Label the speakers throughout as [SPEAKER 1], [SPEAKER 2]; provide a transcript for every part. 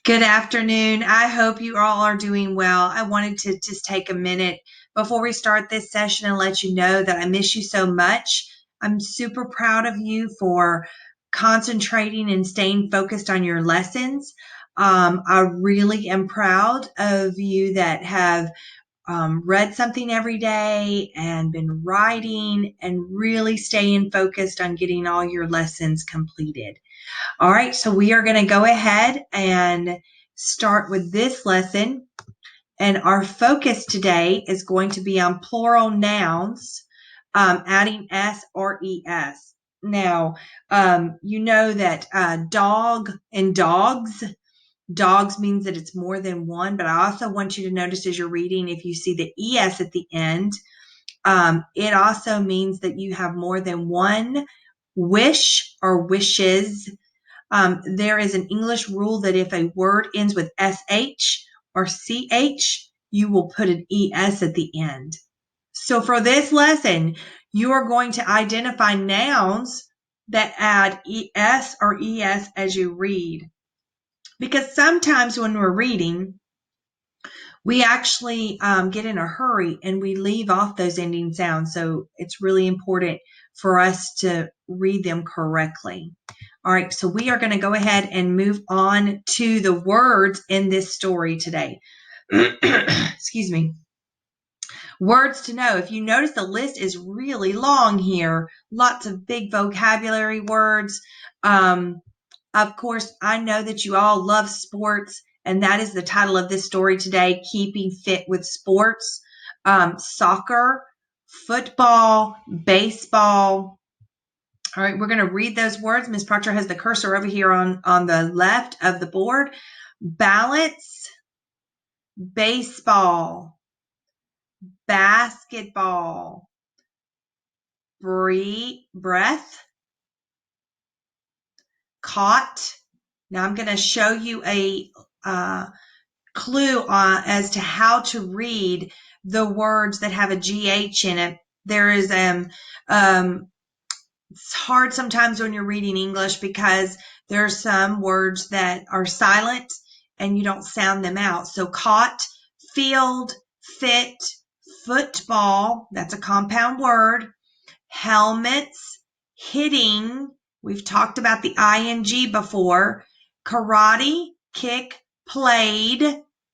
[SPEAKER 1] Good afternoon. I hope you all are doing well. I wanted to just take a minute before we start this session and let you know that I miss you so much. I'm super proud of you for concentrating and staying focused on your lessons. I really am proud of you that have read something every day and been writing and really staying focused on getting all your lessons completed. All right, so we are going to go ahead and start with this lesson. And our focus today is going to be on plural nouns, adding S or ES. Now, you know that dog and dogs means that it's more than one, but I also want you to notice as you're reading, if you see the ES at the end, it also means that you have more than one wish or wishes. There is an English rule that if a word ends with SH or CH, you will put an ES at the end. So for this lesson, you are going to identify nouns that add ES or ES as you read. Because sometimes when we're reading, we actually get in a hurry and we leave off those ending sounds. So it's really important for us to read them correctly. All right, so we are going to go ahead and move on to the words in this story today. Excuse me. Words to know. If you notice, the list is really long here. Lots of big vocabulary words. Of course, I know that you all love sports, and that is the title of this story today, Keeping Fit with Sports. Soccer, football, baseball. All right, we're going to read those words. Ms. Proctor has the cursor over here on the left of the board. Balance, baseball, basketball, breath, caught. Now I'm going to show you a clue as to how to read the words that have a GH in it. There is it's hard sometimes when you're reading English because there are some words that are silent and you don't sound them out. So caught, field, fit, football, that's a compound word, helmets, hitting, we've talked about the ing before, karate, kick, played,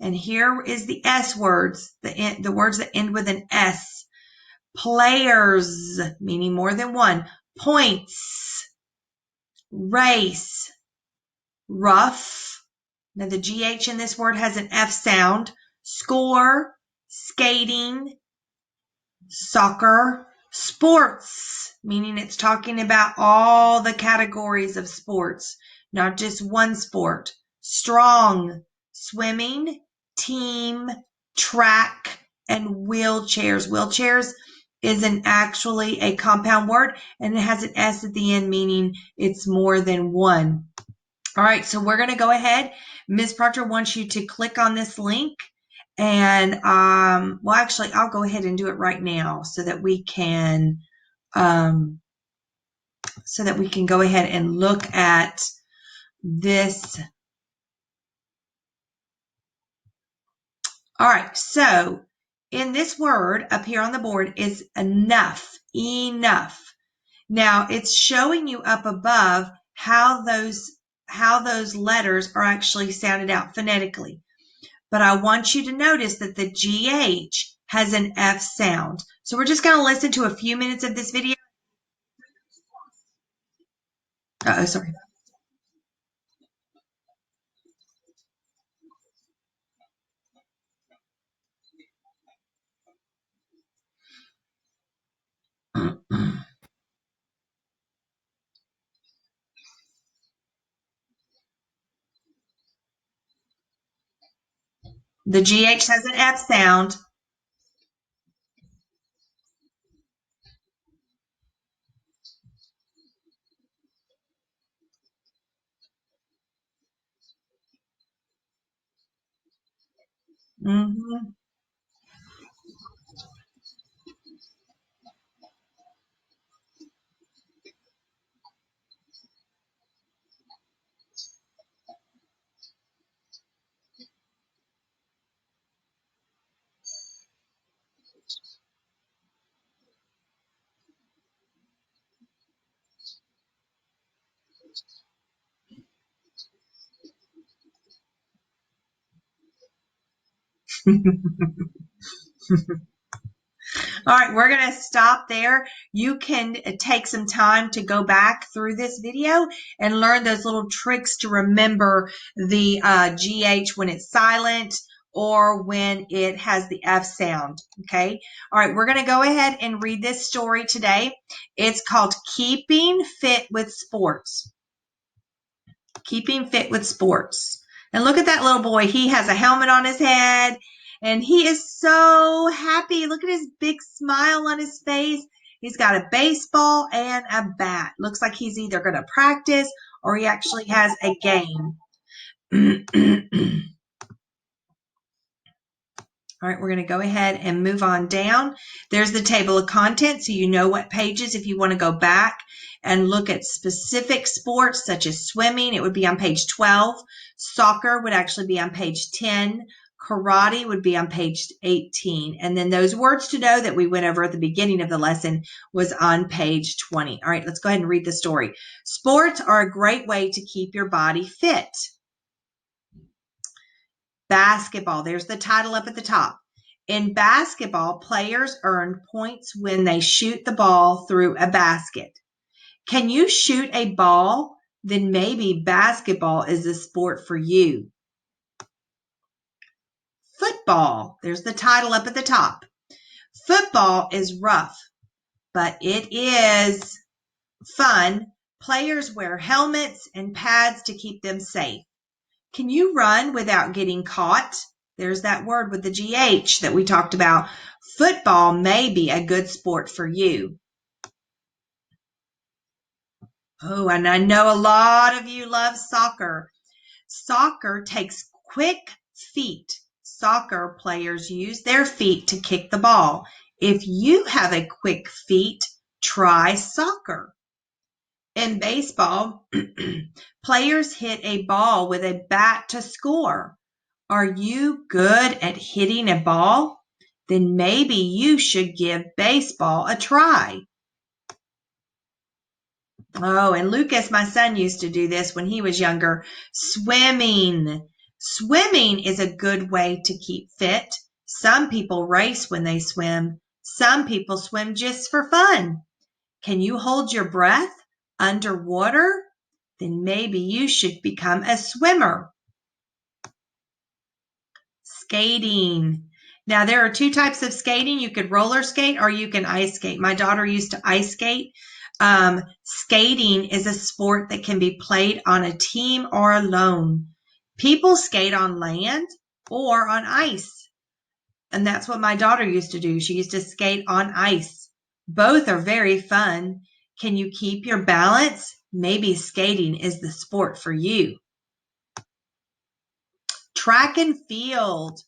[SPEAKER 1] and here is the S words, the words that end with an S. Players, meaning more than one. Points, race, rough. Now the GH in this word has an F sound. Score, skating, soccer, sports, meaning it's talking about all the categories of sports, not just one sport. Strong, swimming, team, track, and wheelchairs. Wheelchairs isn't actually a compound word, and it has an S at the end, meaning it's more than one. All right, so we're going to go ahead. Ms. Proctor wants you to click on this link. And well, actually, I'll go ahead and do it right now so that we can go ahead and look at this. All right, so in this word up here on the board is enough, enough. Now it's showing you up above how those letters are actually sounded out phonetically. But I want you to notice that the GH has an F sound. So we're just going to listen to a few minutes of this video. Sorry. The GH has an F sound. Mm-hmm. All right, we're going to stop there. You can take some time to go back through this video and learn those little tricks to remember the GH when it's silent or when it has the F sound. Okay. All right, we're going to go ahead and read this story today. It's called Keeping Fit with Sports. Keeping Fit with Sports. And look at that little boy. He has a helmet on his head and he is so happy. Look at his big smile on his face. He's got a baseball and a bat. Looks like he's either going to practice or he actually has a game. All right, we're going to go ahead and move on down. There's the table of contents, so you know what pages if you want to go back and look at specific sports such as swimming. It would be on page 12. Soccer would actually be on page 10. Karate would be on page 18. And then those words to know that we went over at the beginning of the lesson was on page 20. All right, let's go ahead and read the story. Sports are a great way to keep your body fit. Basketball. There's the title up at the top. In basketball, players earn points when they shoot the ball through a basket. Can you shoot a ball? Then maybe basketball is a sport for you. Football. There's the title up at the top. Football is rough, but it is fun. Players wear helmets and pads to keep them safe. Can you run without getting caught? There's that word with the GH that we talked about. Football may be a good sport for you. Oh, and I know a lot of you love soccer. Soccer takes quick feet. Soccer players use their feet to kick the ball. If you have a quick feet, try soccer. In baseball, players hit a ball with a bat to score. Are you good at hitting a ball? Then maybe you should give baseball a try. Oh, and Lucas, my son, used to do this when he was younger. Swimming. Swimming is a good way to keep fit. Some people race when they swim. Some people swim just for fun. Can you hold your breath underwater? Then maybe you should become a swimmer. Skating. Now, there are two types of skating. You could roller skate or you can ice skate. My daughter used to ice skate. Skating is a sport that can be played on a team or alone. People skate on land or on ice. And that's what my daughter used to do. She used to skate on ice. Both are very fun. Can you keep your balance? Maybe skating is the sport for you. Track and field.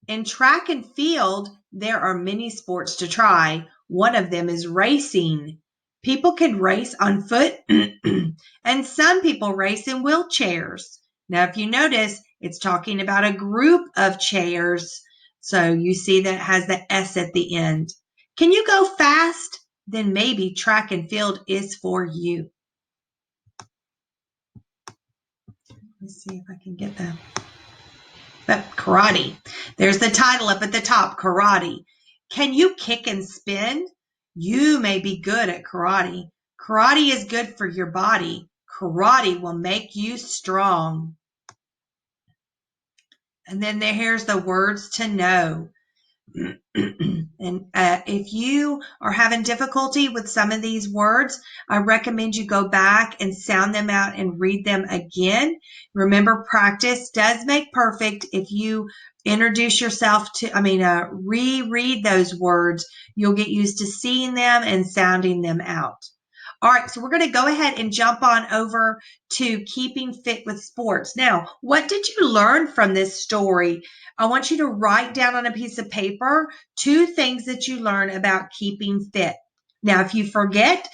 [SPEAKER 1] In track and field, there are many sports to try. One of them is racing. People can race on foot, and some people race in wheelchairs. Now, if you notice, it's talking about a group of chairs. So you see that it has the S at the end. Can you go fast? Then maybe track and field is for you. Let's see if I can get that. But karate. There's the title up at the top, karate. Can you kick and spin? You may be good at karate. Karate is good for your body. Karate will make you strong. And then here's the words to know. And if you are having difficulty with some of these words, I recommend you go back and sound them out and read them again. Remember, practice does make perfect. If you introduce yourself to, reread those words, you'll get used to seeing them and sounding them out. All right, so we're going to go ahead and jump on over to keeping fit with sports. Now, what did you learn from this story? I want you to write down on a piece of paper 2 things that you learn about keeping fit. Now, if you forget,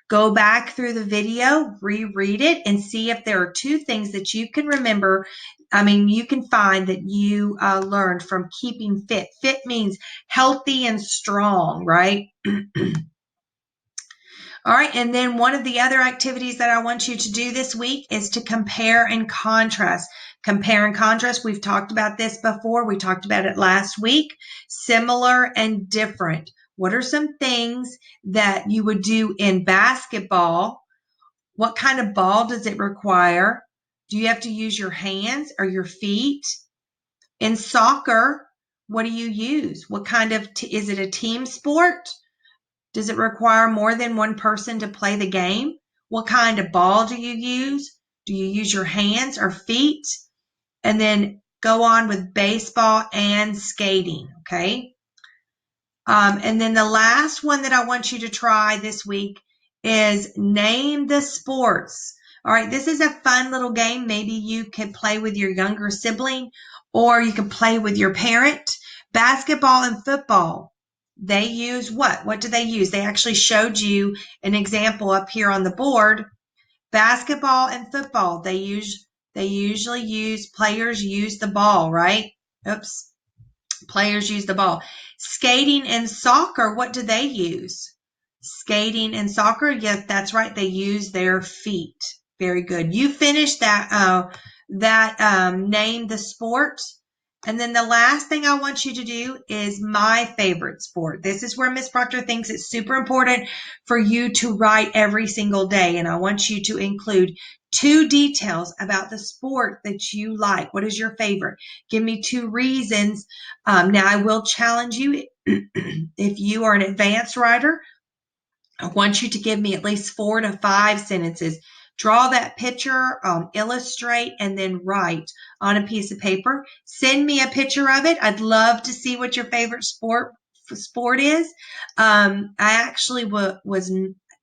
[SPEAKER 1] go back through the video, reread it, and see if there are 2 things that you can remember. You can find that you learned from keeping fit. Fit means healthy and strong, right? All right, and then one of the other activities that I want you to do this week is to compare and contrast. Compare and contrast, we've talked about this before. We talked about it last week. Similar and different. What are some things that you would do in basketball? What kind of ball does it require? Do you have to use your hands or your feet? In soccer, what do you use? What kind of, is it a team sport? Does it require more than one person to play the game? What kind of ball do you use? Do you use your hands or feet? And then go on with baseball and skating, okay? And then the last one that I want you to try this week is name the sports. All right, this is a fun little game. Maybe you can play with your younger sibling or you can play with your parent. Basketball and football, they use what? What do they use? They actually showed you an example up here on the board. Basketball and football, they usually use, players use the ball, right? Oops. Players use the ball. Skating and soccer, what do they use? Skating and soccer, yes, that's right. They use their feet. Very good. You finished that. Name the sport. And then the last thing I want you to do is my favorite sport. This is where Miss Proctor thinks it's super important for you to write every single day. And I want you to include 2 details about the sport that you like. What is your favorite? Give me 2 reasons. Now, I will challenge you if you are an advanced writer. I want you to give me at least 4 to 5 sentences. Draw that picture, illustrate, and then write on a piece of paper. Send me a picture of it. I'd love to see what your favorite sport is. I actually was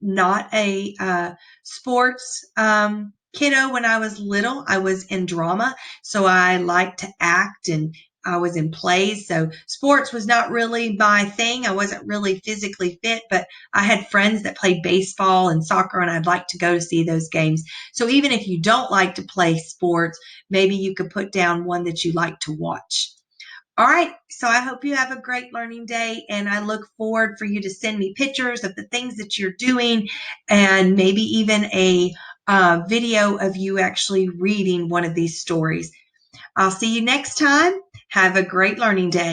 [SPEAKER 1] not a sports kiddo when I was little. I was in drama, so I liked to act and I was in plays. So sports was not really my thing. I wasn't really physically fit, but I had friends that played baseball and soccer, and I'd like to go to see those games. So even if you don't like to play sports, maybe you could put down one that you like to watch. All right, so I hope you have a great learning day, and I look forward for you to send me pictures of the things that you're doing and maybe even a video of you actually reading one of these stories. I'll see you next time. Have a great learning day.